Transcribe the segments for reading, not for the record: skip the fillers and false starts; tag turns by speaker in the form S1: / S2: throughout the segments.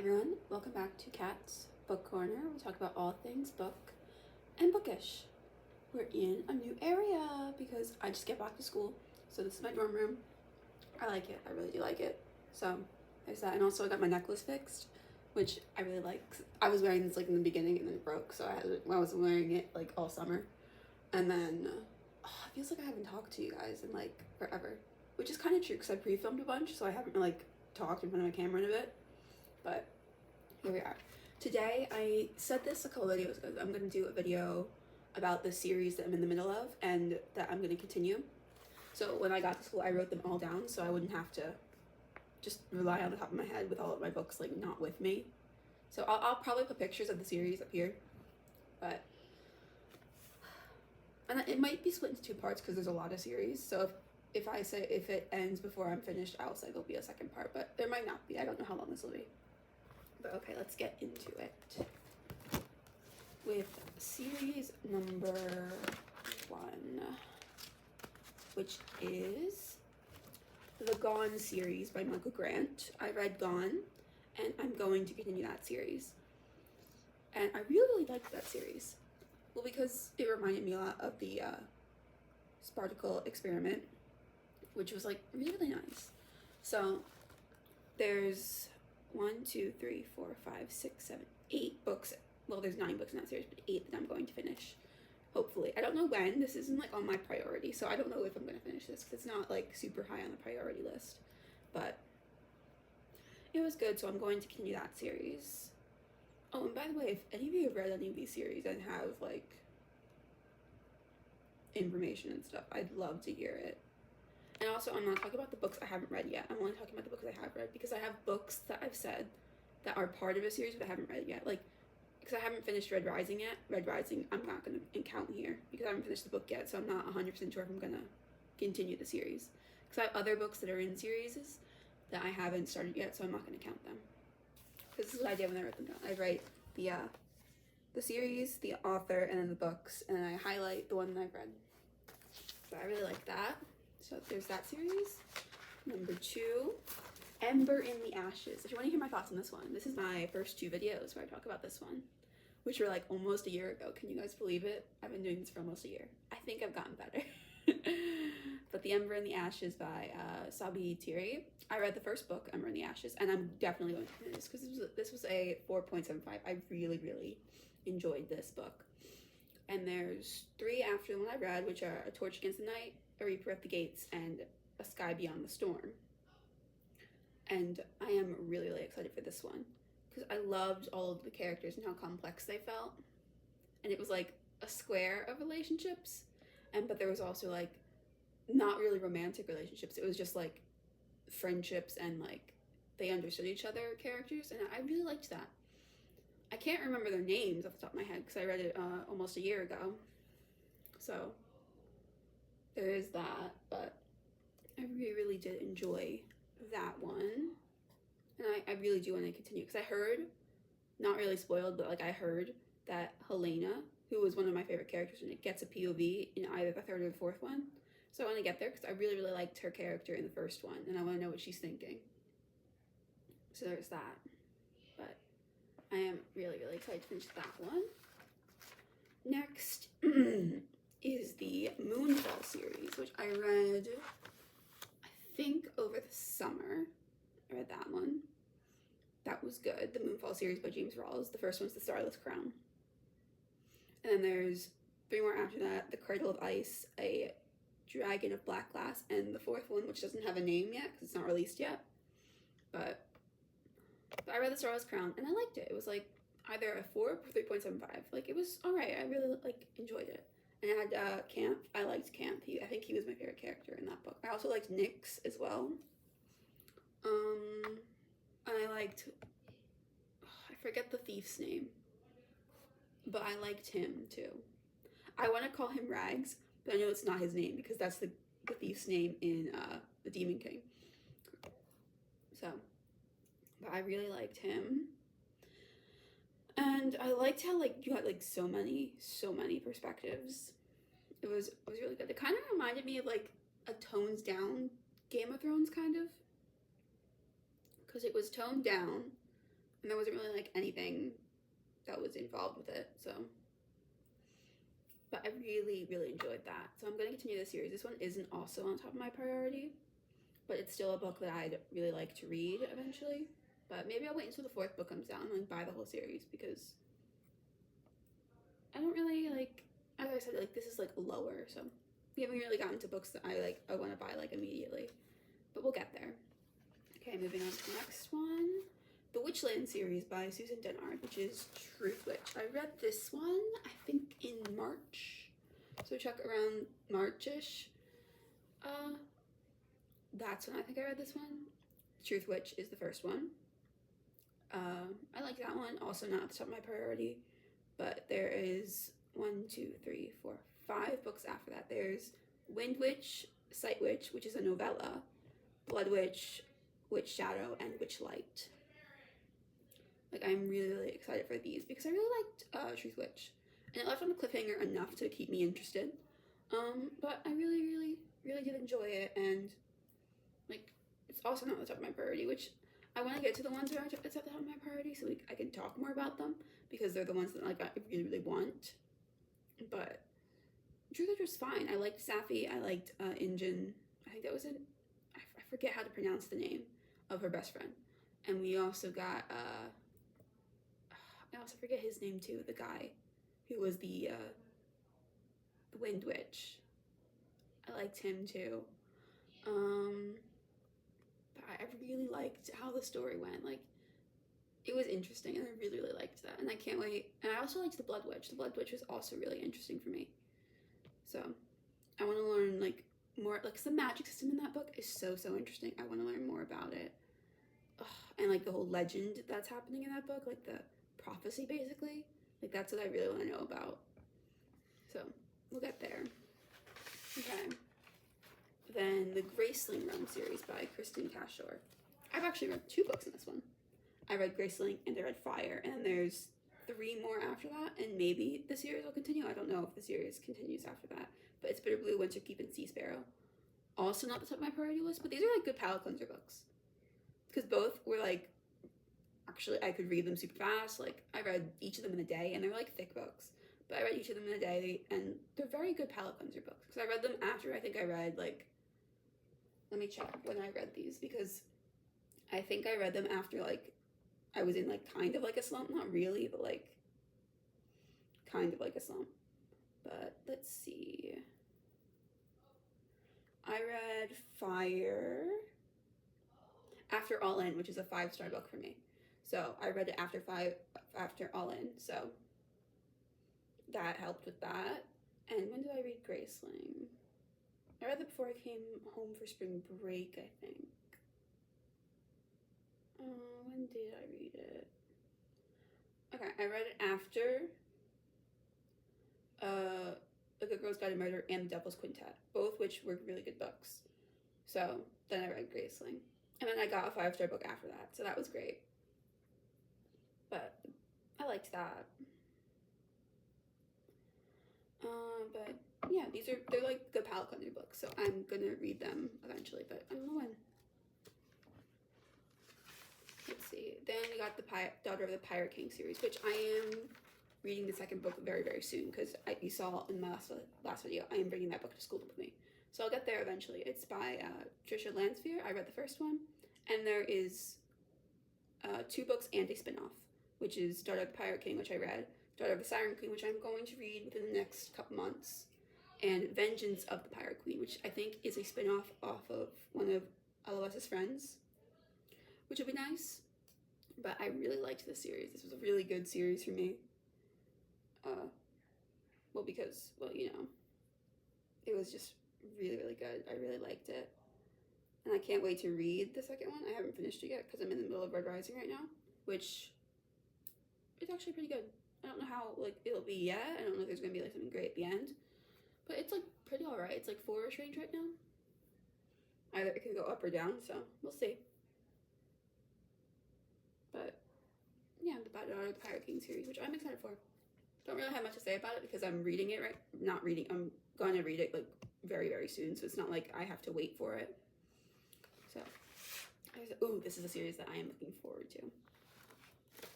S1: everyone, welcome back to Kat's Book Corner. We talk about all things book and bookish. We're in a new area because I just get back to school. So this is my dorm room. I like it. I really do like it. So there's that. And also I got my necklace fixed, which I really like. I was wearing this like in the beginning and then it broke. So I was wearing it like all summer. And then it feels like I haven't talked to you guys in like forever, which is kind of true because I pre-filmed a bunch. So I haven't like talked in front of my camera in a bit. But here we are. Today, I said this a couple videos ago, I'm going to do a video about the series that I'm in the middle of and that I'm going to continue. So when I got to school, I wrote them all down so I wouldn't have to just rely on the top of my head with all of my books like not with me. So I'll probably put pictures of the series up here, but and it might be split into two parts because there's a lot of series. So if it ends before I'm finished, I'll say there'll be a second part, but there might not be. I don't know how long this will be. But okay, let's get into it with series number 1, which is the Gone series by Michael Grant. I read Gone, and I'm going to continue that series. And I really liked that series. Well, because it reminded me a lot of the Spartacle Experiment, which was like really, really nice. So there's 1, 2, 3, 4, 5, 6, 7, 8 books. Well, there's 9 books in that series, but 8 that I'm going to finish. Hopefully. I don't know when. This isn't like on my priority, so I don't know if I'm going to finish this because it's not like super high on the priority list. But it was good, so I'm going to continue that series. Oh, and by the way, if any of you have read any of these series and have like information and stuff, I'd love to hear it. And also, I'm not talking about the books I haven't read yet. I'm only talking about the books I have read because I have books that I've said that are part of a series but I haven't read yet. Like, because I haven't finished Red Rising yet. Red Rising, I'm not going to count here because I haven't finished the book yet, so I'm not 100% sure if I'm going to continue the series. Because I have other books that are in series that I haven't started yet, so I'm not going to count them. Because this is what I did when I wrote them down. I write the series, the author, and then the books, and then I highlight the one that I've read. So I really like that. So there's that series. Number 2, Ember in the Ashes. If you want to hear my thoughts on this one, this is my first 2 videos where I talk about this one, which were like almost a year ago. Can you guys believe it? I've been doing this for almost a year. I think I've gotten better. But the Ember in the Ashes by Sabi Thierry. I read the first book, Ember in the Ashes, and I'm definitely going to finish this because this was a 4.75. I really, really enjoyed this book. And there's 3 after the one I read, which are A Torch Against the Night, A Reaper at the Gates, and A Sky Beyond the Storm. And I am really, really excited for this one because I loved all of the characters and how complex they felt. And it was like a square of relationships, but there was also like not really romantic relationships. It was just like friendships and like they understood each other characters, and I really liked that. I can't remember their names off the top of my head because I read it almost a year ago. So there is that, but I really, really did enjoy that one. And I really do want to continue because I heard, not really spoiled, but like I heard that Helena, who was one of my favorite characters, and it gets a POV in either the 3rd or the 4th one. So I want to get there because I really, really liked her character in the first one, and I want to know what she's thinking. So there's that. But I am really, really excited to finish that one. Next is the Moonfall series, which I read, I think, over the summer. I read that one. That was good. The Moonfall series by James Rawls. The first one's The Starless Crown. And then there's 3 more after that. The Cradle of Ice, A Dragon of Black Glass, and the 4th one, which doesn't have a name yet because it's not released yet. But I read The Starless Crown and I liked it. It was like either a 4 or 3.75. Like it was alright. I really like enjoyed it. And it had Camp. I liked Camp. I think he was my favorite character in that book. I also liked Nyx as well. And I liked, I forget the thief's name, but I liked him too. I want to call him Rags, but I know it's not his name because that's the thief's name in The Demon King. So, but I really liked him. And I liked how like you had like so many perspectives. It was really good. It kind of reminded me of like a tones down Game of Thrones kind of. Because it was toned down, and there wasn't really like anything that was involved with it, so. But I really, really enjoyed that. So I'm going to continue the series. This one isn't also on top of my priority, but it's still a book that I'd really like to read eventually. But maybe I'll wait until the 4th book comes down and like buy the whole series, because I don't really like, as I said, like this is like lower, so we haven't really gotten to books that I want to buy like immediately, but we'll get there. Okay, moving on to the next one. The Witchland series by Susan Dennard, which is Truth Witch. I read this one, I think, in March. So check around March-ish. That's when I think I read this one. Truth Witch is the first one. I like that one. Also not at the top of my priority. But there is 1, 2, 3, 4, 5 books after that. There's Wind Witch, Sight Witch, which is a novella. Blood Witch, Witch Shadow, and Witch Light. Like, I'm really, really excited for these because I really liked Truth Witch. And it left on a cliffhanger enough to keep me interested. But I really, really, really did enjoy it. And, like, it's also not at the top of my priority, which I want to get to the ones that are at the top of my priority so I can talk more about them because they're the ones that, like, I really, really want. But Truth Witch was fine. I liked Safi. I liked Injun. I think that was it. I forget how to pronounce the name of her best friend. And we also got, I also forget his name too, the guy who was the Wind Witch. I liked him too. But I really liked how the story went. Like, it was interesting and I really, really liked that. And I can't wait. And I also liked the Blood Witch. The Blood Witch was also really interesting for me. So I want to learn like more, like, 'cause the magic system in that book is so, so interesting. I want to learn more about it. Ugh, and like the whole legend that's happening in that book, like the prophecy basically, like that's what I really want to know about. So we'll get there. Okay, then the Graceling Realm series by Kristen Cashore. I've actually read 2 books in this one. I read Graceling and I read Fire, and there's 3 more after that, and maybe the series will continue. I don't know if the series continues after that, but it's Bitterblue, Winterkeep, and Sea Sparrow. Also not the top of my priority list, but these are like good palate cleanser books because both were like, actually I could read them super fast. Like, I read each of them in a day, and they're like thick books, but I read each of them in a day, and they're very good palate cleanser books because I read them after, I think I read like, let me check when I read these, because I think I read them after like I was in like kind of like a slump, not really, but like kind of like a slump. But let's see, I read Fire after All In, which is a 5-star book for me. So I read it after All In, so that helped with that. And when did I read Graceling? I read it before I came home for spring break, I think. When did I read it? Okay, I read it after A Good Girl's Guide to Murder and The Devil's Quintet, both which were really good books. So then I read Graceling. And then I got a 5-star book after that, so that was great. But I liked that. But yeah, they're like good palate cleanser books, so I'm gonna read them eventually, but I don't know when. Let's see. Then we got the Daughter of the Pirate King series, which I am reading the 2nd book very, very soon, because you saw in my last video, I am bringing that book to school with me. So I'll get there eventually. It's by Tricia Lansphere. I read the first one, and there is 2 books and a spin-off, which is Daughter of the Pirate King, which I read, Daughter of the Siren Queen, which I'm going to read within the next couple months, and Vengeance of the Pirate Queen, which I think is a spin-off off of one of LOS's friends, which would be nice. But I really liked this series. This was a really good series for me. Well, because, well, you know, it was just really, really good. I really liked it. And I can't wait to read the 2nd one. I haven't finished it yet because I'm in the middle of Red Rising right now, which is actually pretty good. I don't know how, like, it'll be yet. I don't know if there's going to be, like, something great at the end. But it's, like, pretty alright. It's, like, 4-ish range right now. Either it can go up or down, so we'll see. But, yeah, the Daughter of the Pirate King series, which I'm excited for. Don't really have much to say about it because I'm reading it I'm going to read it, like, very, very soon. So it's not like I have to wait for it. So, ooh, this is a series that I am looking forward to.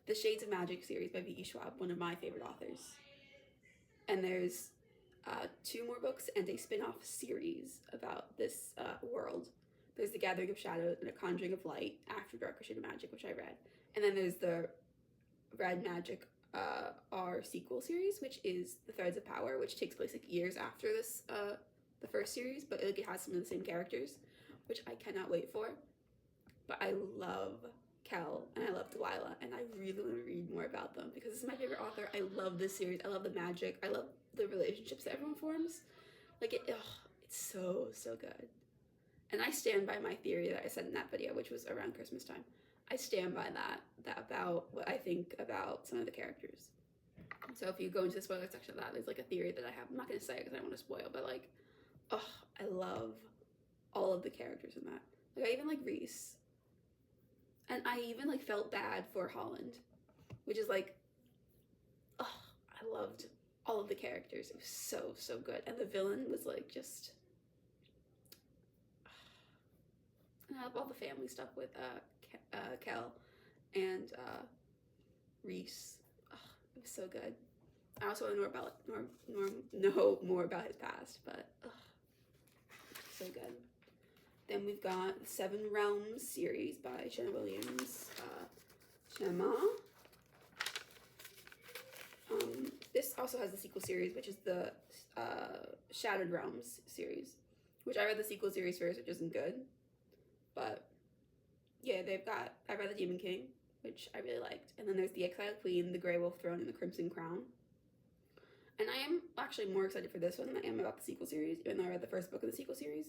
S1: the Shades of Magic series by V.E. Schwab, one of my favorite authors. And there's 2 more books and a spin-off series about this world. There's The Gathering of Shadows and A Conjuring of Light, After Dark or Shade of Magic, which I read. And then there's the Red Magic R sequel series, which is The Threads of Power, which takes place like years after this the first series, but like it has some of the same characters, which I cannot wait for. But I love Kel and I love Delilah, and I really want to read more about them because this is my favorite author. I love this series. I love the magic. I love the relationships that everyone forms. Like it's so good. And I stand by my theory that I said in that video, which was around Christmas time. I stand by that about what I think about some of the characters. So if you go into the spoiler section of that, there's like a theory that I have. I'm not going to say it because I don't want to spoil, but like, I love all of the characters in that. Like I even like Reese. And I even like felt bad for Holland, which is like, I loved all of the characters. It was so good. And the villain was like just, and I love all the family stuff with Kel and Reese. It was so good. I also want to know more about his past, but so good. Then we've got the Seven Realms series by Jenna Williams. Shema. This also has the sequel series, which is the Shattered Realms series, which I read the sequel series first, which isn't good. But yeah, I read The Demon King, which I really liked. And then there's The Exiled Queen, The Grey Wolf Throne, and The Crimson Crown. And I am actually more excited for this one than I am about the sequel series, even though I read the first book of the sequel series.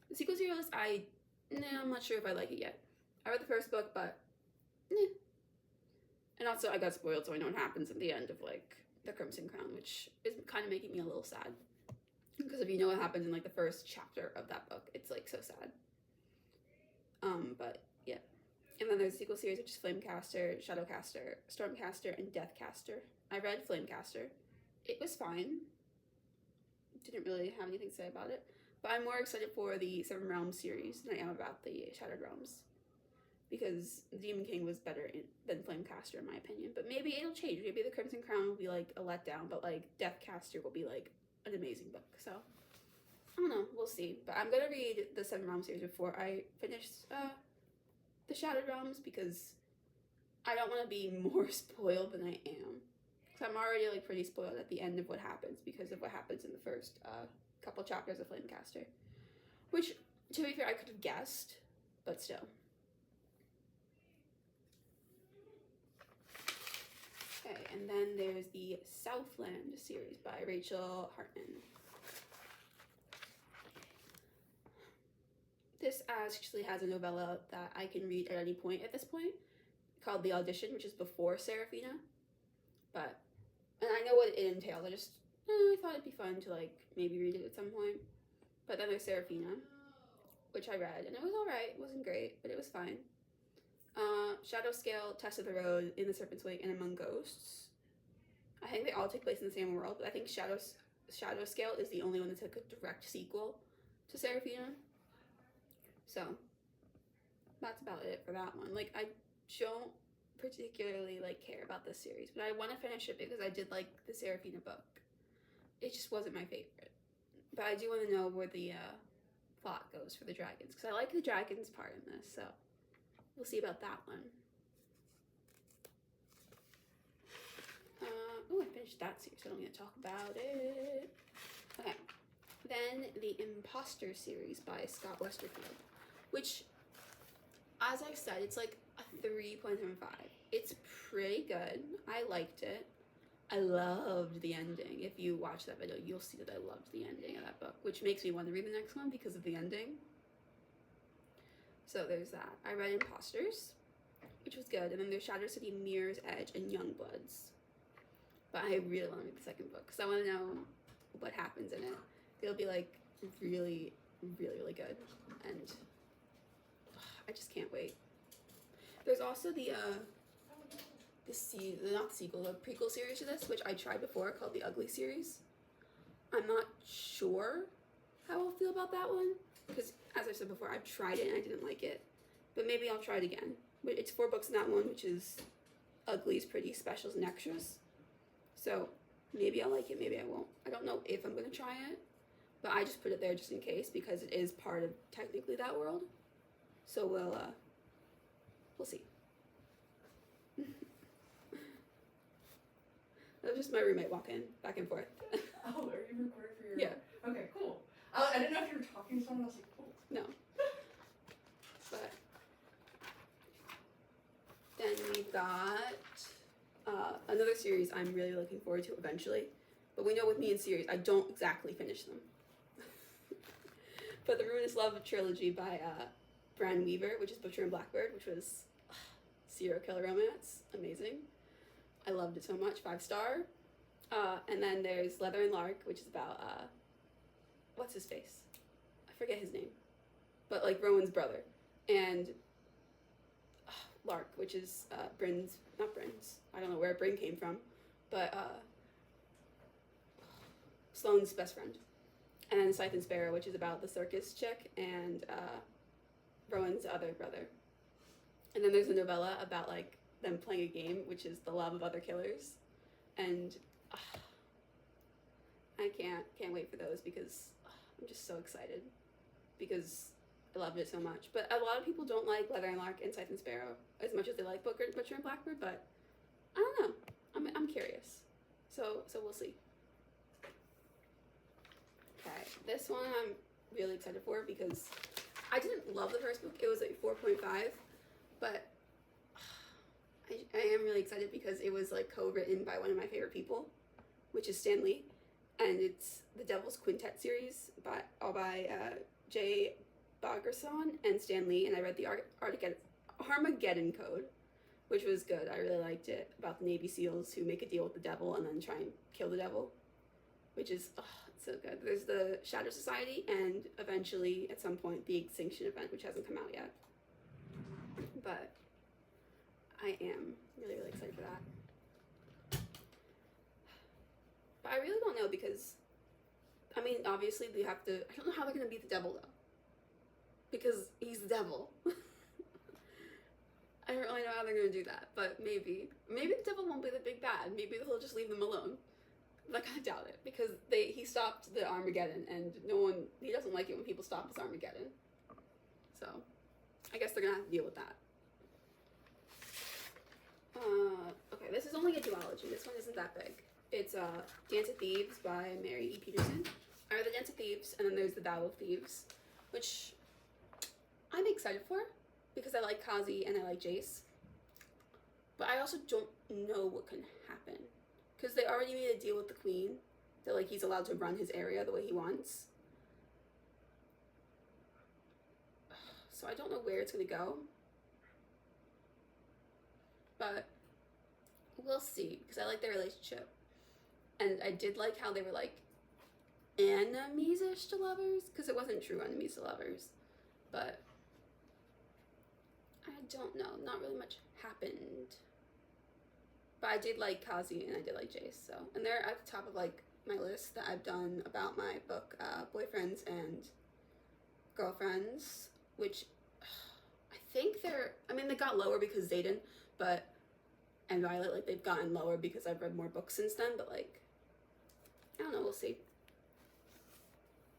S1: The sequel series, I'm not sure if I like it yet. I read the first book, but And also I got spoiled, so I know what happens at the end of like The Crimson Crown, which is kind of making me a little sad. Because if you know what happens in like the first chapter of that book, it's like so sad. But yeah. And then there's a sequel series, which is Flamecaster, Shadowcaster, Stormcaster, and Deathcaster. I read Flamecaster. It was fine. Didn't really have anything to say about it. But I'm more excited for the Seven Realms series than I am about the Shattered Realms. Because Demon King was better than Flamecaster, in my opinion. But maybe it'll change. Maybe the Crimson Crown will be like a letdown, but like Deathcaster will be like an amazing book. So, I don't know. We'll see. But I'm going to read the Seven Realms series before I finish the Shattered Realms, because I don't want to be more spoiled than I am. Because I'm already like pretty spoiled at the end of what happens because of what happens in the first couple chapters of Flamecaster. Which, to be fair, I could have guessed, but still. Okay, and then there's the Southland series by Rachel Hartman. This actually has a novella that I can read at any point at this point, called The Audition, which is before Seraphina. And I know what it entails. I thought it'd be fun to like maybe read it at some point. But then there's Seraphina, which I read, and it was alright. It wasn't great, but it was fine. Shadowscale, Test of the Road, In the Serpent's Wake, and Among Ghosts. I think they all take place in the same world, but I think Shadowscale is the only one that took a direct sequel to Seraphina. So, that's about it for that one. Like, I don't particularly, like, care about this series, but I want to finish it because I did like the Seraphina book. It just wasn't my favorite. But I do want to know where the plot goes for the dragons, because I like the dragons part in this, so we'll see about that one. I finished that series, so I don't need to talk about it. Okay. Then the Imposter series by Scott Westerfield, which, as I said, it's like a 3.75. It's pretty good. I liked it. I loved the ending. If you watch that video, you'll see that I loved the ending of that book, which makes me want to read the next one because of the ending. So there's that. I read Imposters, which was good. And then there's Shattered City, Mirror's Edge, and Youngbloods. But I really want to read the second book because I want to know what happens in it. It'll be like really, really, really good. And I just can't wait. There's also the prequel series to this, which I tried before, called the Ugly series. I'm not sure how I'll feel about that one, because as I said before, I've tried it and I didn't like it. But maybe I'll try it again. But it's 4 books in that one, which is Uglies, Pretty, Specials, and Extras. So maybe I'll like it, maybe I won't. I don't know if I'm gonna try it, but I just put it there just in case because it is part of technically that world. So we'll see. That was just my roommate walking back and forth.
S2: Oh, are you recording for your?
S1: Yeah.
S2: Okay, cool. I didn't know if you were talking to someone. I was like, cool.
S1: No. But then we've got another series I'm really looking forward to eventually. But we know with me in series, I don't exactly finish them. But the Ruinous Love trilogy by Bran Weaver, which is Butcher and Blackbird, which was serial killer romance. Amazing. I loved it so much. 5-star. And then there's Leather and Lark, which is about, what's his face? I forget his name. But like Rowan's brother. And Lark, which is Bryn's, not Bryn's, I don't know where Bryn came from, but Sloane's best friend. And then Scythe and Sparrow, which is about the circus chick and Rowan's other brother. And then there's a novella about like them playing a game, which is The Love of Other Killers. And I can't wait for those because I'm just so excited because I loved it so much. But a lot of people don't like Leather and Lark and Scythe and Sparrow as much as they like Butcher and Blackbird, but I don't know. I'm curious. So we'll see. Okay, this one I'm really excited for because I didn't love the first book. It was like 4.5, but I am really excited because it was like co-written by one of my favorite people, which is Stan Lee, and it's the Devil's Quintet series by Jay Bagerson and Stan Lee, and I read the Armageddon Code, which was good. I really liked it, about the Navy SEALs who make a deal with the devil and then try and kill the devil, which is it's so good. There's the Shadow Society and eventually at some point the Extinction Event, which hasn't come out yet, but I am really, really excited for that. But I really don't know because, I mean, obviously they have to, I don't know how they're going to beat the devil though. Because he's the devil. I don't really know how they're going to do that, but maybe. Maybe the devil won't be the big bad. Maybe they'll just leave them alone. Like, I doubt it because he stopped the Armageddon and he doesn't like it when people stop his Armageddon. So, I guess they're going to have to deal with that. Okay, this is only a duology. This one isn't that big. It's Dance of Thieves by Mary E. Peterson. I read the Dance of Thieves, and then there's the Vow of Thieves, which I'm excited for because I like Kazi and I like Jace. But I also don't know what can happen because they already made a deal with the Queen that like he's allowed to run his area the way he wants. So I don't know where it's gonna go. But we'll see, because I like their relationship. And I did like how they were like enemies-ish to lovers, because it wasn't true enemies to lovers. But I don't know, not really much happened. But I did like Kazi and I did like Jace, so. And they're at the top of like my list that I've done about my book, Boyfriends and Girlfriends, which I think they got lower because Zayden, and Violet, like, they've gotten lower because I've read more books since then, but, like, I don't know, we'll see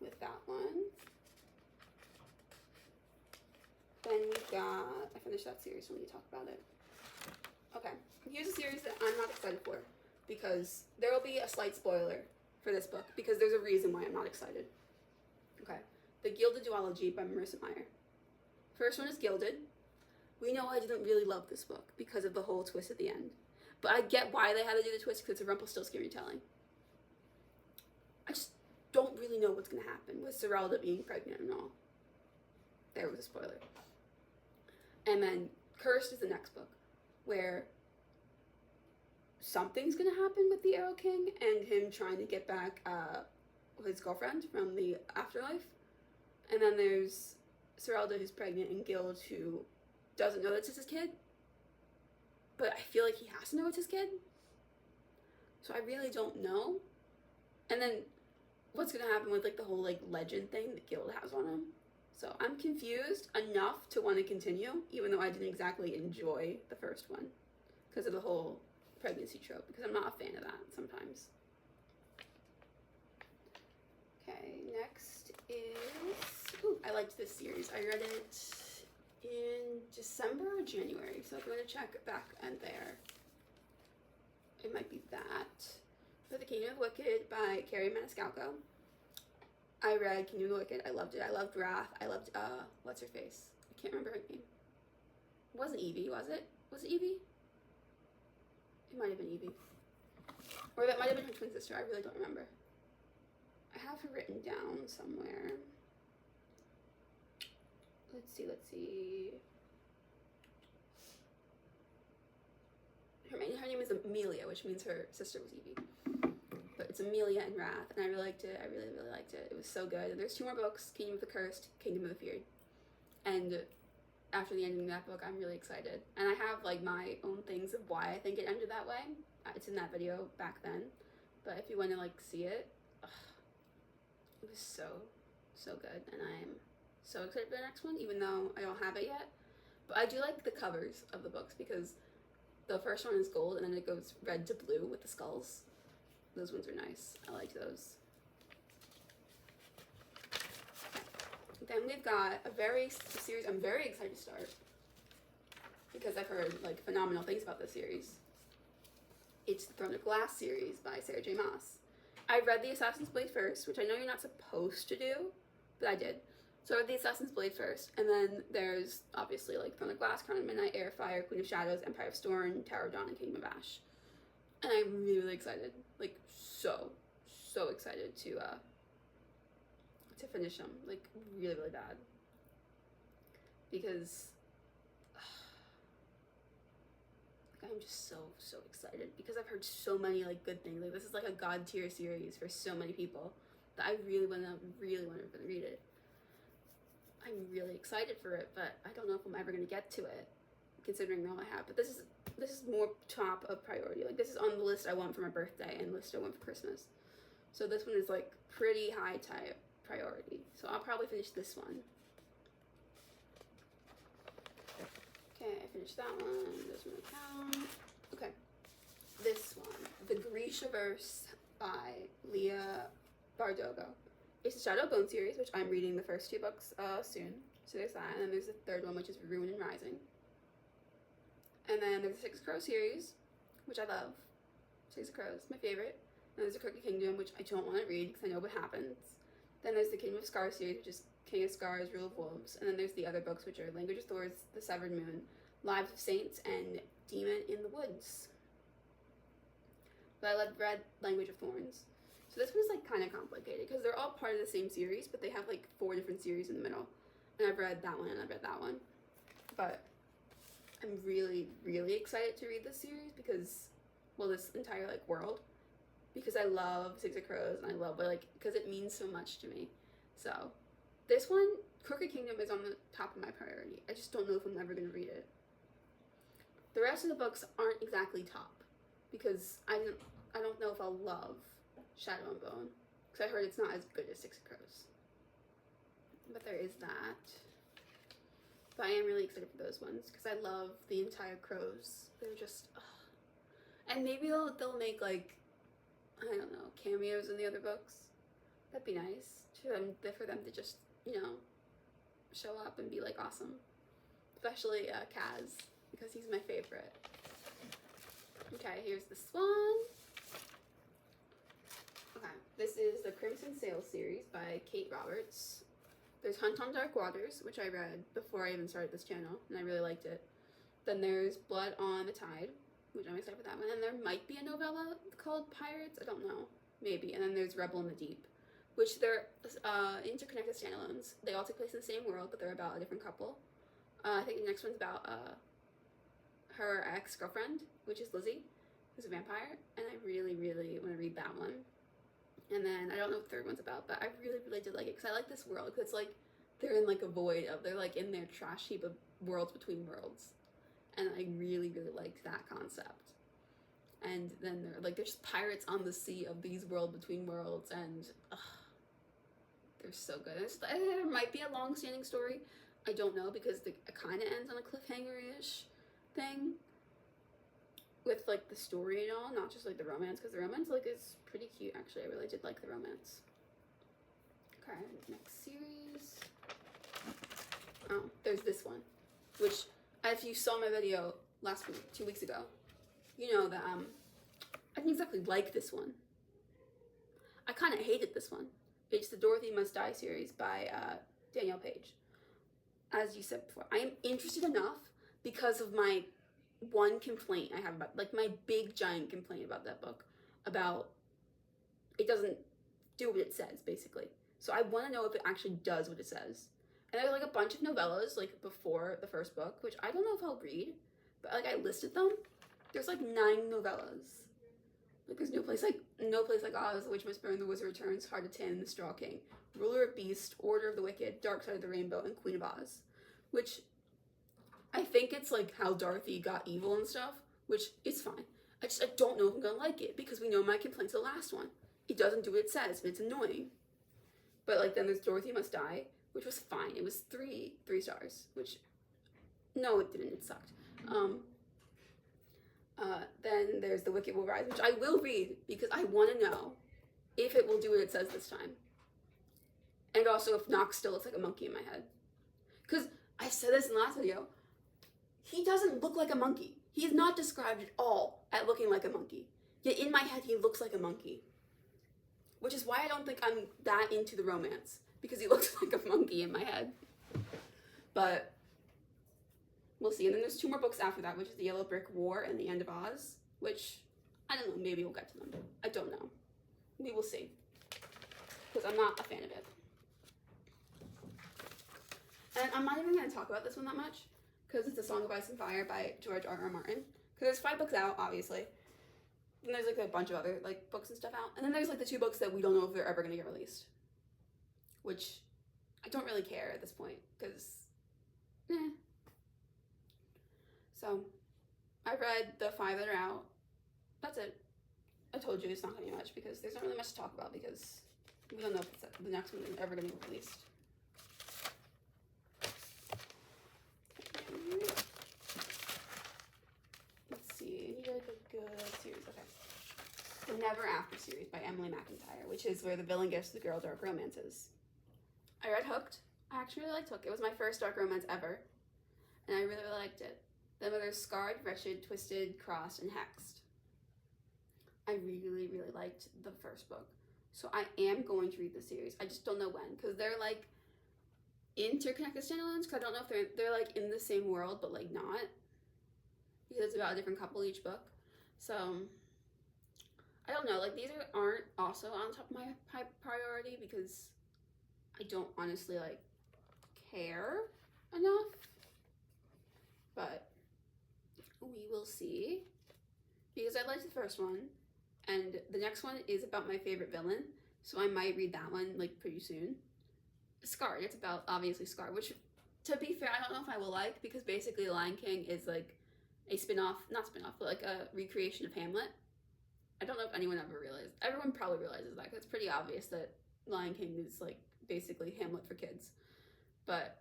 S1: with that one. Then I finished that series when we talk about it. Okay, here's a series that I'm not excited for because there will be a slight spoiler for this book because there's a reason why I'm not excited. Okay, The Gilded Duology by Marissa Meyer. First one is Gilded. We know I didn't really love this book because of the whole twist at the end. But I get why they had to do the twist because it's a Rumpelstiltskin retelling. I just don't really know what's going to happen with Seralda being pregnant and all. There was a spoiler. And then Cursed is the next book where something's going to happen with the Arrow King and him trying to get back his girlfriend from the afterlife. And then there's Seralda who's pregnant and Gild who doesn't know that's his kid, but I feel like he has to know it's his kid. So I really don't know. And then what's gonna happen with like the whole like legend thing that Gild has on him. So I'm confused enough to want to continue, even though I didn't exactly enjoy the first one. because of the whole pregnancy trope, because I'm not a fan of that sometimes. Okay, next is, ooh, I liked this series. I read it in December or January, so if you want to check back and there, it might be that. But The Kingdom of Wicked by Carrie Maniscalco. I read Kingdom of the Wicked. I loved it. I loved Wrath. I loved, what's her face? I can't remember her name. It wasn't Evie, was it? Was it Evie? It might have been Evie. Or that might have been her twin sister. I really don't remember. I have her written down somewhere. Let's see. Her name is Amelia, which means her sister was Evie. But it's Amelia and Wrath, and I really liked it. I really, really liked it. It was so good. And there's 2 more books, Kingdom of the Cursed, Kingdom of the Feared. And after the ending of that book, I'm really excited. And I have, like, my own things of why I think it ended that way. It's in that video back then. But if you want to, like, see it, it was so, so good. And I'm so excited for the next one, even though I don't have it yet. But I do like the covers of the books, because the first one is gold, and then it goes red to blue with the skulls. Those ones are nice. I like those. Then we've got a series I'm very excited to start, because I've heard, like, phenomenal things about this series. It's the Throne of Glass series by Sarah J. Maas. I read the Assassin's Blade first, which I know you're not supposed to do, but I did. So I read the Assassin's Blade first, and then there's obviously, like, Throne of Glass, Crown of Midnight, Heir of Fire, Queen of Shadows, Empire of Storm, Tower of Dawn, and Kingdom of Ash. And I'm really, really excited. Like, so excited to finish them. Like, really, really bad. Because I'm just so excited, because I've heard so many, like, good things. Like, this is like a god tier series for so many people that I really want to read it. I'm really excited for it, but I don't know if I'm ever going to get to it, considering all I have. But this is more top of priority. Like, this is on the list I want for my birthday and the list I want for Christmas. So this one is, like, pretty high type priority. So I'll probably finish this one. Okay, I finished that one. Doesn't really count. Okay, this one, The Grishaverse by Leah Bardugo. It's the Shadow Bone series, which I'm reading the first 2 books soon. So there's that, and then there's the third one, which is Ruin and Rising. And then there's the Six of Crows series, which I love. Six of Crows, my favorite. And there's the Crooked Kingdom, which I don't want to read because I know what happens. Then there's the Kingdom of Scars series, which is King of Scars, Rule of Wolves. And then there's the other books, which are Language of Thorns, The Severed Moon, Lives of Saints, and Demon in the Woods. But I read Language of Thorns. So this one's, like, kind of complicated, because they're all part of the same series, but they have, like, 4 different series in the middle. And I've read that one, and I've read that one. But I'm really, really excited to read this series, because, well, this entire, like, world. Because I love Six of Crows, and I love it, like, because it means so much to me. So, this one, Crooked Kingdom, is on the top of my priority. I just don't know if I'm ever going to read it. The rest of the books aren't exactly top, because I don't know if I'll love Shadow and Bone, because I heard it's not as good as Six of Crows. But there is that. But I am really excited for those ones, because I love the entire Crows. They're just, and maybe they'll make, like, I don't know, cameos in the other books. That'd be nice for them to just, you know, show up and be, like, awesome. Especially Kaz, because he's my favorite. Okay, here's the Swan. Okay, this is the Crimson Sail series by Kate Roberts. There's Hunt on Dark Waters, which I read before I even started this channel, and I really liked it. Then there's Blood on the Tide, which I'm excited for that one. And there might be a novella called Pirates, I don't know, maybe. And then there's Rebel in the Deep, which they're interconnected standalones. They all take place in the same world, but they're about a different couple. I think the next one's about her ex-girlfriend, which is Lizzie, who's a vampire, and I really, really want to read that one. And then I don't know what the third one's about, but I really, really did like it, because I like this world, because it's like they're in, like, a void of, they're, like, in their trash heap of worlds between worlds, and I really, really liked that concept. And then there's pirates on the sea of these world between worlds, and they're so good. There might be a long-standing story, I don't know, because it kind of ends on a cliffhanger-ish thing, with like the story and all, not just like the romance, because the romance like is pretty cute actually. I really did like the romance. Okay, next series. Oh, there's this one, which if you saw my video last week, 2 weeks ago, you know that I didn't exactly like this one. I kind of hated this one. It's the Dorothy Must Die series by Danielle Page. As you said before, I am interested enough because of my one complaint I have about, like my big giant complaint about that book, about it doesn't do what it says, basically. So I want to know if it actually does what it says. And there's like a bunch of novellas like before the first book, which I don't know if I'll read, but like I listed them. There's like 9 novellas. Like there's no place like Oz, The Witch Must Burn, The Wizard Returns, Heart of Tin, The Straw King, Ruler of Beast, Order of the Wicked, Dark Side of the Rainbow, and Queen of Oz. Which I think it's like how Dorothy got evil and stuff, which is fine. I don't know if I'm gonna like it because we know my complaint's the last one. It doesn't do what it says and it's annoying. But like then there's Dorothy Must Die, which was fine. It was 3 stars, which no it didn't, it sucked. Then there's The Wicked Will Rise, which I will read because I want to know if it will do what it says this time. And also if Knox still looks like a monkey in my head. Because I said this in the last video, he doesn't look like a monkey. He is not described at all at looking like a monkey. Yet in my head he looks like a monkey. Which is why I don't think I'm that into the romance. Because he looks like a monkey in my head. But we'll see. And then there's 2 more books after that, which is The Yellow Brick War and The End of Oz, which, I don't know, maybe we'll get to them. I don't know. We will see. Because I'm not a fan of it. And I'm not even going to talk about this one that much, because it's A Song of Ice and Fire by George R.R. Martin. Because there's 5 books out, obviously. And there's like a bunch of other like books and stuff out. And then there's like the 2 books that we don't know if they're ever going to get released. Which, I don't really care at this point, because, So, I read the 5 that are out. That's it. I told you it's not going to be much because there's not really much to talk about because we don't know if the next one is ever going to be released. Let's see. I need like a good series. Okay. The Never After series by Emily McIntyre, which is where the villain gives the girl dark romances. I read Hooked. I actually really liked Hooked. It was my first dark romance ever. And I really, really liked it. Then there's Scarred, Wretched, Twisted, Crossed, and Hexed. I really, really liked the first book. So I am going to read the series. I just don't know when. Because they're like interconnected standalones. Because I don't know if they're like in the same world, but like not. Because it's about a different couple each book. So I don't know. Like these aren't also on top of my high priority because I don't honestly like care enough. But we will see. Because I liked the first one. And the next one is about my favorite villain. So I might read that one like pretty soon. Scar. It's about obviously Scar. Which, to be fair, I don't know if I will like. Because basically Lion King is like a spin-off. Not spin-off, but like a recreation of Hamlet. I don't know if anyone ever realized. Everyone probably realizes that. Because it's pretty obvious that Lion King is like basically Hamlet for kids. But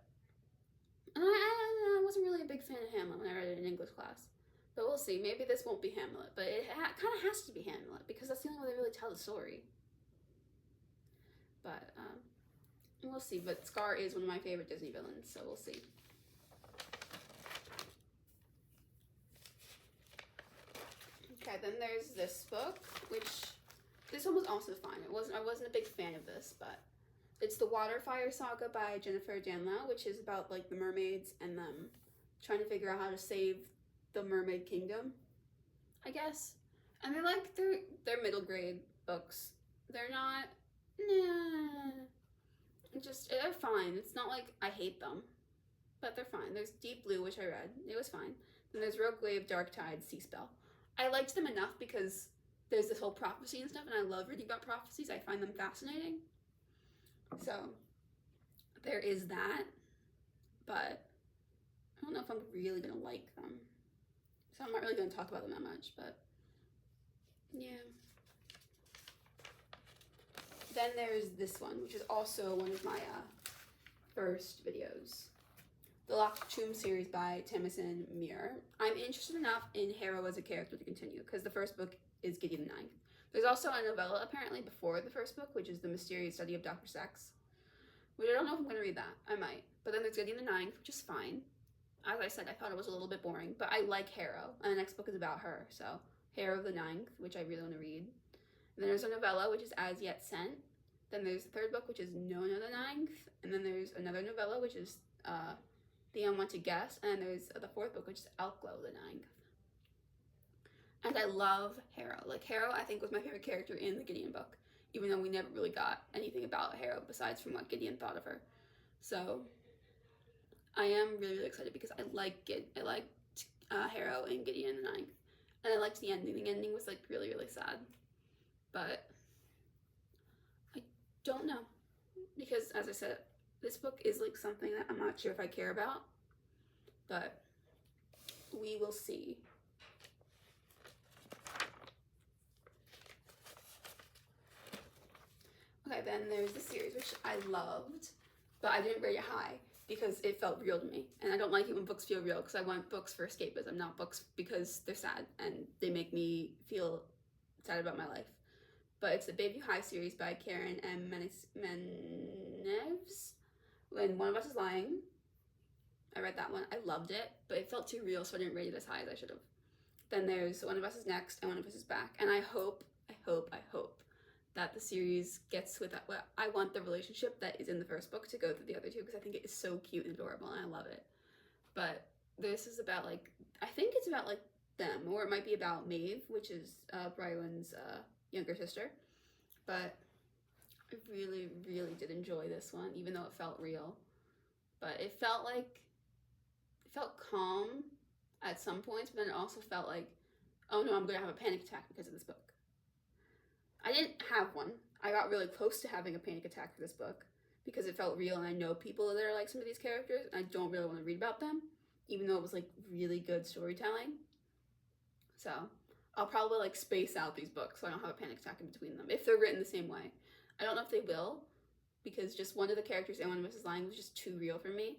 S1: I wasn't really a big fan of Hamlet when I read it in English class. But we'll see. Maybe this won't be Hamlet. But it kind of has to be Hamlet. Because that's the only way they really tell the story. But, we'll see. But Scar is one of my favorite Disney villains. So we'll see. Okay, then there's this book. Which, this one was also fine. I wasn't a big fan of this. But it's the Waterfire Saga by Jennifer Janlau. Which is about, like, the mermaids and them trying to figure out how to save the Mermaid Kingdom, I guess. And they're middle grade books. They're not, they're fine. It's not like I hate them, but they're fine. There's Deep Blue, which I read. It was fine. Then there's Rogue Wave, Dark Tide, Sea Spell. I liked them enough because there's this whole prophecy and stuff, and I love reading about prophecies. I find them fascinating. So, there is that, but I don't know if I'm really gonna like them. So I'm not really going to talk about them that much, but yeah. Then there's this one, which is also one of my first videos. the Locked Tomb series by Tamsin Muir. I'm interested enough in Harrow as a character to continue, because the first book is Gideon the Ninth. There's also a novella, apparently, before the first book, which is The Mysterious Study of Dr. Sex, which I don't know if I'm going to read that. I might. But then there's Gideon the Ninth, which is fine. As I said, I thought it was a little bit boring, but I like Harrow, and the next book is about her, so Harrow the Ninth, which I really want to read. And then there's a novella, which is As Yet Sent. Then there's the third book, which is Nona the Ninth. And then there's another novella, which is The Unwanted Guest. And then there's the fourth book, which is Alclo the Ninth. And I love Harrow. Like, Harrow, I think, was my favorite character in the Gideon book, even though we never really got anything about Harrow besides from what Gideon thought of her. So I am really, really excited because I liked Harrow and Gideon the Ninth. And I liked the ending. The ending was, like, really, really sad. But I don't know. Because, as I said, this book is, like, something that I'm not sure if I care about. But we will see. Okay, then there's the series, which I loved, but I didn't rate it high because it felt real to me. And I don't like it when books feel real, because I want books for escapism, not books because they're sad and they make me feel sad about my life. But it's the Bayview High series by Karen M. Meneves. When One of Us is Lying. I read that one. I loved it, but it felt too real, so I didn't rate it as high as I should have. Then there's One of Us is Next and One of Us is Back. And I hope that the series gets with that. Well, I want the relationship that is in the first book to go through the other two, because I think it is so cute and adorable and I love it. But this is about, like, I think it's about, like, them, or it might be about Maeve, which is Brylon's younger sister. But I really, really did enjoy this one, even though it felt real. But it felt calm at some points, but then it also felt like, oh no, I'm gonna have a panic attack because of this book. I didn't have one. I got really close to having a panic attack for this book because it felt real, and I know people that are like some of these characters, and I don't really want to read about them, even though it was, like, really good storytelling. So I'll probably, like, space out these books so I don't have a panic attack in between them, if they're written the same way. I don't know if they will, because just one of the characters in One of Us is Lying was just too real for me.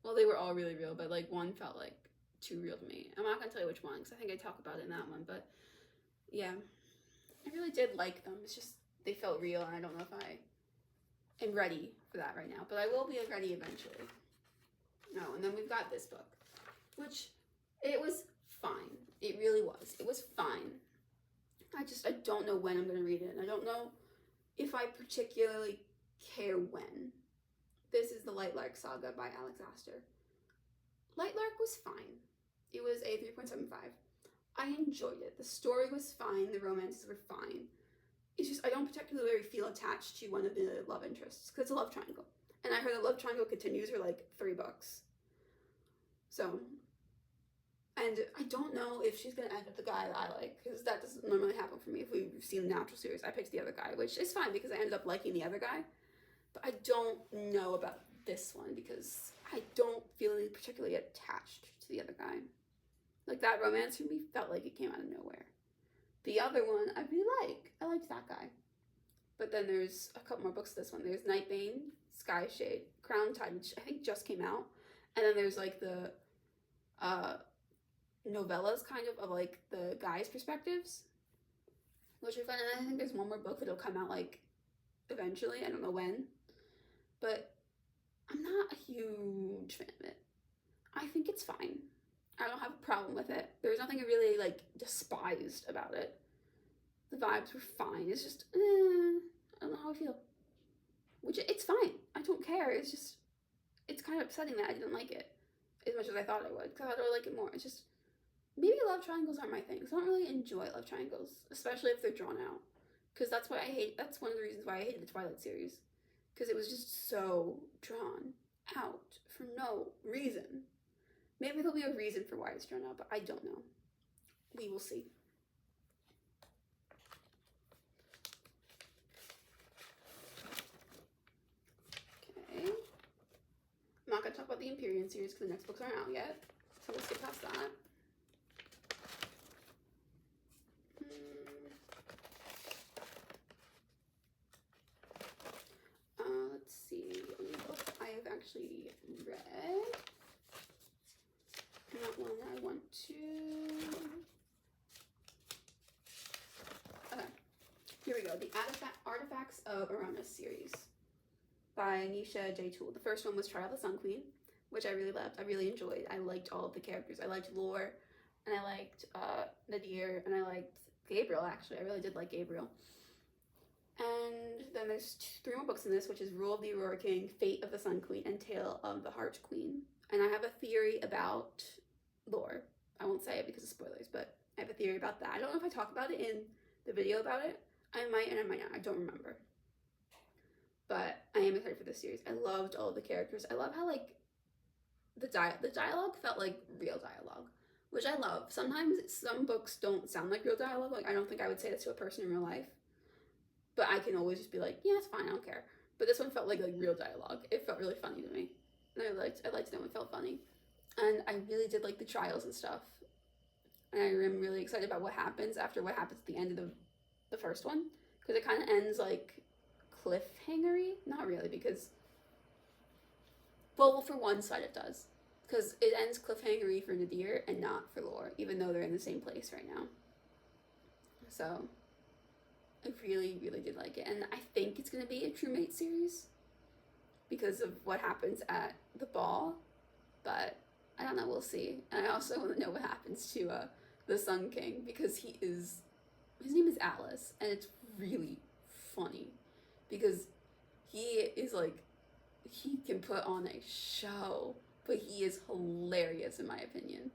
S1: Well, they were all really real, but, like, one felt, like, too real to me. I'm not going to tell you which one, because I think I talk about it in that one, but yeah. I really did like them. It's just they felt real, and I don't know if I am ready for that right now. But I will be ready eventually. No, and then we've got this book, which it was fine. It really was. It was fine. I don't know when I'm going to read it, and I don't know if I particularly care when. This is the Lightlark Saga by Alex Astor. Lightlark was fine. It was a 3.75. I enjoyed it. The story was fine. The romances were fine. It's just I don't particularly feel attached to one of the love interests because it's a love triangle. And I heard the love triangle continues for like 3 books. So, and I don't know if she's going to end up the guy that I like, because that doesn't normally happen for me. If we've seen the Natural series, I picked the other guy, which is fine because I ended up liking the other guy. But I don't know about this one because I don't feel particularly attached to the other guy. Like, that romance for me felt like it came out of nowhere. The other one I really like. I liked that guy. But then there's a couple more books to this one. There's Nightbane, Skyshade, Crown Tide, which I think just came out. And then there's, like, the novellas, kind of like, the guys' perspectives, which are fun. And I think there's one more book that'll come out, like, eventually. I don't know when. But I'm not a huge fan of it. I think it's fine. I don't have a problem with it. There's nothing I really, like, despised about it. The vibes were fine. It's just, I don't know how I feel. Which, it's fine. I don't care. It's just, it's kind of upsetting that I didn't like it as much as I thought I would. Because I thought I would like it more. It's just, maybe love triangles aren't my thing. Because I don't really enjoy love triangles. Especially if they're drawn out. Because that's what I hate. That's one of the reasons why I hated the Twilight series. Because it was just so drawn out for no reason. Maybe there'll be a reason for why it's drawn out, but I don't know. We will see. Okay. I'm not going to talk about the Empyrean series because the next books aren't out yet. So let's get past that. Let's see. Any book I have actually read. one I want to... Okay, here we go. The Artifacts of Aramis series by Nisha J. Toole. The first one was Trial of the Sun Queen, which I really loved. I really enjoyed. I liked all of the characters. I liked Lore, and I liked Nadir, and I liked Gabriel, actually. I really did like Gabriel. And then there's 3 more books in this, which is Rule of the Aurora King, Fate of the Sun Queen, and Tale of the Heart Queen. And I have a theory about Lore. I won't say it because of spoilers, but I have a theory about that. I don't know if I talk about it in the video about it. I might and I might not. I don't remember. But I am excited for this series. I loved all of the characters. I love how, like, the dialogue felt like real dialogue, which I love. Sometimes some books don't sound like real dialogue. Like, I don't think I would say this to a person in real life. But I can always just be like, yeah, it's fine, I don't care. But this one felt like real dialogue. It felt really funny to me. And I liked it when it felt funny. And I really did like the trials and stuff. And I am really excited about what happens after what happens at the end of the first one. Because it kind of ends, like, cliffhanger-y. Not really, because... Well, for one side it does. Because it ends cliffhanger-y for Nadir and not for Lore, even though they're in the same place right now. So... I really, really did like it. And I think it's going to be a True Mate series because of what happens at the ball. But I don't know, we'll see. And I also want to know what happens to the Sun King because his name is Alice. And it's really funny because he is like, he can put on a show. But he is hilarious in my opinion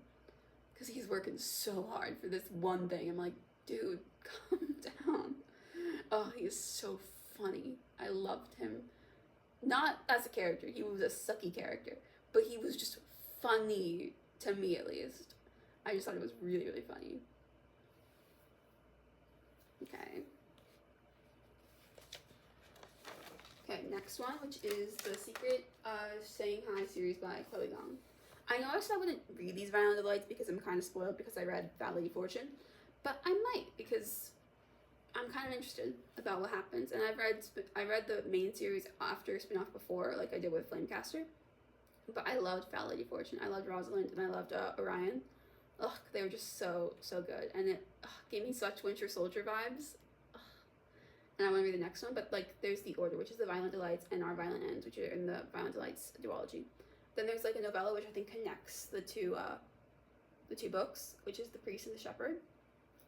S1: because he's working so hard for this one thing. I'm like, dude, calm down. Oh, he is so funny. I loved him. Not as a character. He was a sucky character. But he was just funny, to me at least. I just thought it was really, really funny. Okay. Okay, next one, which is The Secret Saying Hi series by Chloe Gong. I know I said I wouldn't read these Violent Delights because I'm kind of spoiled because I read Fat Lady Fortune. But I might because... I'm kind of interested about what happens, and I read the main series after spin-off before, like I did with Flamecaster, but I loved Fat Lady Fortune, I loved Rosalind, and I loved Orion. Ugh, they were just so good, and it gave me such Winter Soldier vibes, and I want to read the next one, but like there's The Order, which is the Violent Delights, and Our Violent Ends, which are in the Violent Delights duology. Then there's like a novella which I think connects the two books, which is The Priest and the Shepherd.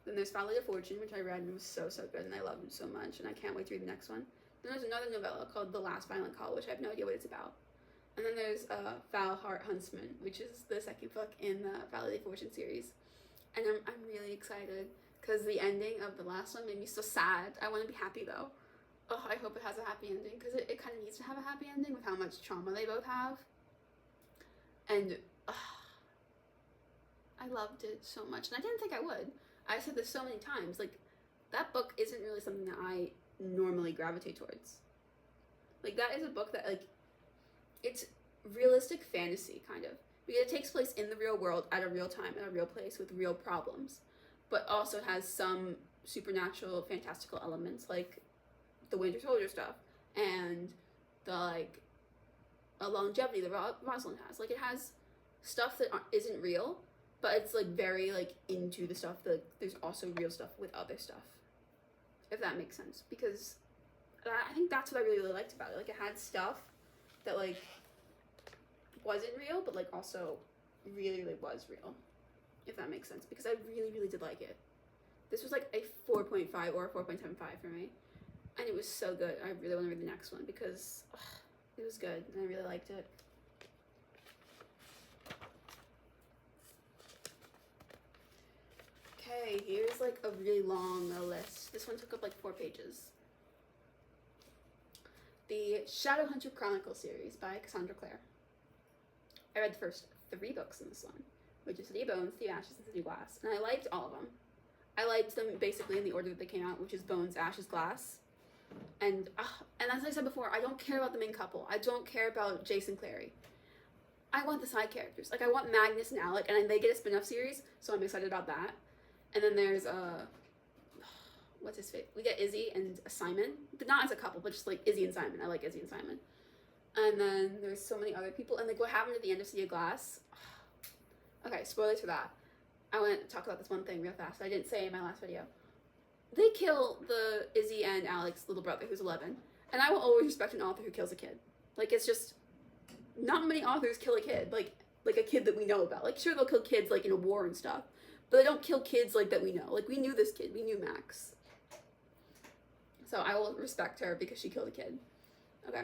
S1: Then there's Fat Lady Fortune, which I read and was so good, and I loved it so much, and I can't wait to read the next one. Then there's another novella called The Last Violent Call, which I have no idea what it's about. And then there's Foul Heart Huntsman, which is the second book in the Fat Lady Fortune series. And I'm really excited, because the ending of the last one made me so sad. I want to be happy, though. Oh, I hope it has a happy ending, because it kind of needs to have a happy ending with how much trauma they both have. And I loved it so much, and I didn't think I would. I said this so many times, like, that book isn't really something that I normally gravitate towards. Like, that is a book that, like, it's realistic fantasy, kind of. Because it takes place in the real world, at a real time, at a real place, with real problems. But also has some supernatural, fantastical elements, like the Winter Soldier stuff, and the, like, a longevity that Rosalind has. Like, it has stuff that isn't real, but it's, like, very, like, into the stuff that there's also real stuff with other stuff. If that makes sense. Because I think that's what I really, really liked about it. Like, it had stuff that, like, wasn't real, but, like, also really, really was real. If that makes sense. Because I really, really did like it. This was, like, a 4.5 or a 4.75 for me. And it was so good. I really want to read the next one because it was good. And I really liked it. Okay, here's like a really long list. This one took up like 4 pages. The Shadowhunter Chronicle series by Cassandra Clare. I read the first 3 books in this one, which is City of Bones, City of Ashes, and City of Glass, and I liked all of them. I liked them basically in the order that they came out, which is Bones, Ashes, Glass. And as I said before, I don't care about the main couple. I don't care about Jason Clary. I want the side characters. Like, I want Magnus and Alec, and they get a spin-off series, so I'm excited about that. And then there's, what's his face? We get Izzy and Simon. But not as a couple, but just, like, Izzy and Simon. I like Izzy and Simon. And then there's so many other people. And, like, what happened at the end of Sea of Glass? Okay, Okay, spoilers for that. I want to talk about this one thing real fast. I didn't say in my last video. They kill the Izzy and Alex little brother who's 11, and I will always respect an author who kills a kid. Like, it's just not many authors kill a kid, like a kid that we know about. Like, sure, they'll kill kids like in a war and stuff, but they don't kill kids like that we know. Like, we knew this kid, we knew Max. So I will respect her because she killed a kid. Okay,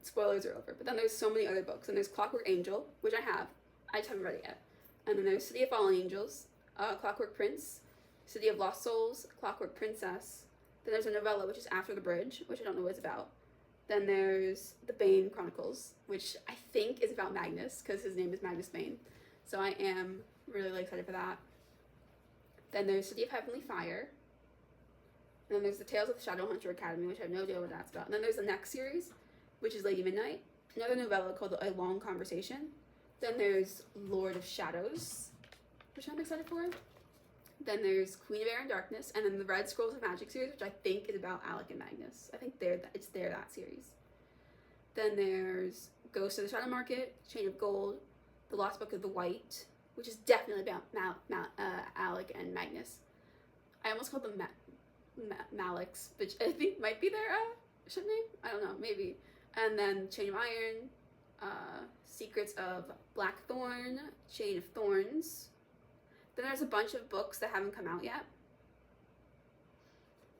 S1: spoilers are over. But then there's so many other books, and there's Clockwork Angel, which I have. I just haven't read it yet. And then there's City of Fallen Angels, Clockwork Prince, City of Lost Souls, Clockwork Princess. Then there's a novella, which is After the Bridge, which I don't know what it's about. Then there's The Bane Chronicles, which I think is about Magnus, because his name is Magnus Bane. So I am really excited for that. Then there's City of Heavenly Fire. And then there's the Tales of the Shadowhunter Academy, which I have no idea what that's about. And then there's the next series, which is Lady Midnight. Another novella called A Long Conversation. Then there's Lord of Shadows, which I'm excited for. Then there's Queen of Air and Darkness. And then the Red Scrolls of Magic series, which I think is about Alec and Magnus. I think it's that series. Then there's Ghost of the Shadow Market, Chain of Gold, The Lost Book of the White, which is definitely about Alec and Magnus. I almost called them Malix, which I think might be their ship name. I don't know, maybe. And then Chain of Iron, Secrets of Blackthorn, Chain of Thorns. Then there's a bunch of books that haven't come out yet.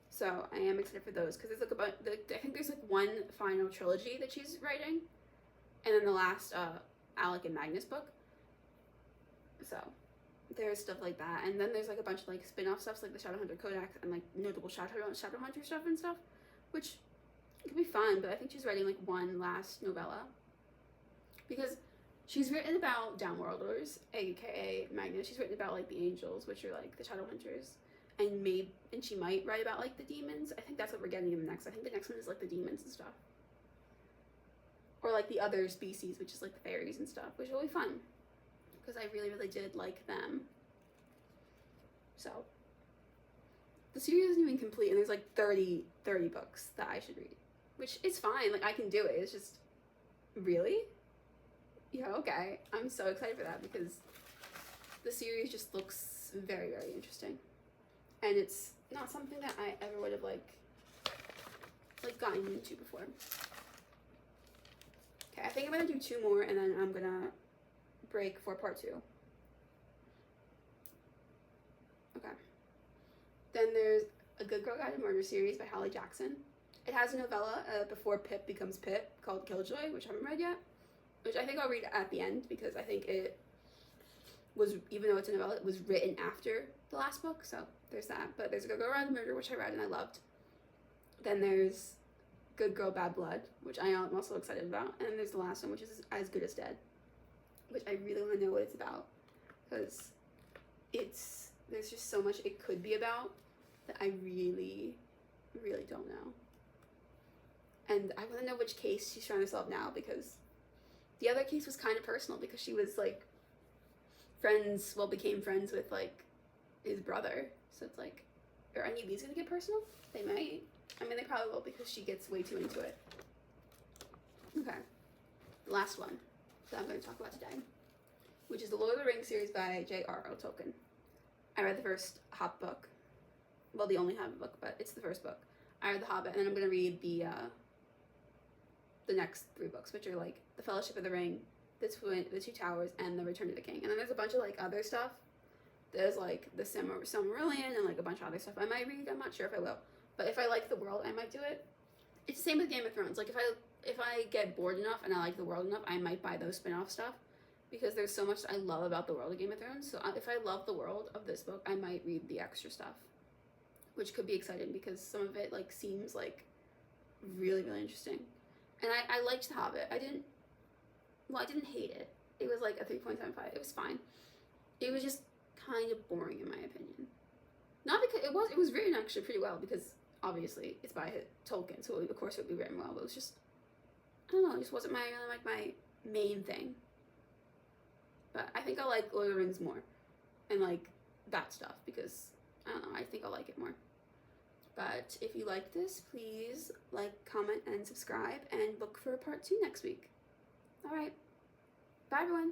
S1: So I am excited for those because there's like I think there's like one final trilogy that she's writing, and then the last Alec and Magnus book. So there's stuff like that, and then there's like a bunch of like spin-off stuff like the Shadowhunter Codex and like notable Shadowhunter stuff and stuff, which could be fun. But I think she's writing like one last novella because she's written about Downworlders, aka Magnus. She's written about like the Angels, which are like the Shadowhunters, and she might write about like the demons. I think that's what we're getting in the next. I think the next one is like the demons and stuff, or like the other species, which is like the fairies and stuff, which will be fun. Because I really did like them. So the series isn't even complete, and there's like 30 books that I should read, which is fine. Like, I can do it. It's just, really? Yeah, okay. I'm so excited for that because the series just looks very interesting, and it's not something that I ever would have like gotten into before. Okay, I think I'm gonna do 2 more, and then I'm gonna break for part 2. Okay. Then there's A Good Girl Guide to Murder series by Holly Jackson. It has a novella before Pip becomes Pip called Killjoy, which I haven't read yet. Which I think I'll read at the end because I think it was, even though it's a novella, it was written after the last book. So there's that. But there's A Good Girl Guide to Murder, which I read and I loved. Then there's Good Girl Bad Blood, which I am also excited about. And then there's the last one, which is As Good as Dead, which I really want to know what it's about because there's just so much it could be about that I really don't know. And I want to know which case she's trying to solve now because the other case was kind of personal because she was like became friends with like his brother. So it's like, are any of these gonna get personal? They might. I mean, they probably will because she gets way too into it. Okay, the last one that I'm going to talk about today, which is the Lord of the Rings series by J.R.R. Tolkien. I read the first Hobbit book. Well, the only Hobbit book, but it's the first book. I read The Hobbit, and then I'm going to read the next 3 books, which are like The Fellowship of the Ring, The Two Towers, and The Return of the King. And then there's a bunch of like other stuff. There's like the Silmarillion and like a bunch of other stuff I might read. I'm not sure if I will. But if I like the world, I might do it. It's the same with Game of Thrones. Like if I get bored enough and I like the world enough, I might buy those spin-off stuff because there's so much I love about the world of Game of Thrones. So if I love the world of this book, I might read the extra stuff, which could be exciting because some of it like seems like really interesting. And I liked The Hobbit. I didn't hate it. It was like a 3.75. It was fine. It was just kind of boring in my opinion. Not because it was written actually pretty well because obviously it's by Tolkien, so of course it would be written well, but it was just, I don't know, it just wasn't my main thing. But I think I like Lord of the Rings more and like that stuff because I don't know, I think I'll like it more. But if you like this, please like, comment, and subscribe, and look for part 2 next week. Alright, bye everyone.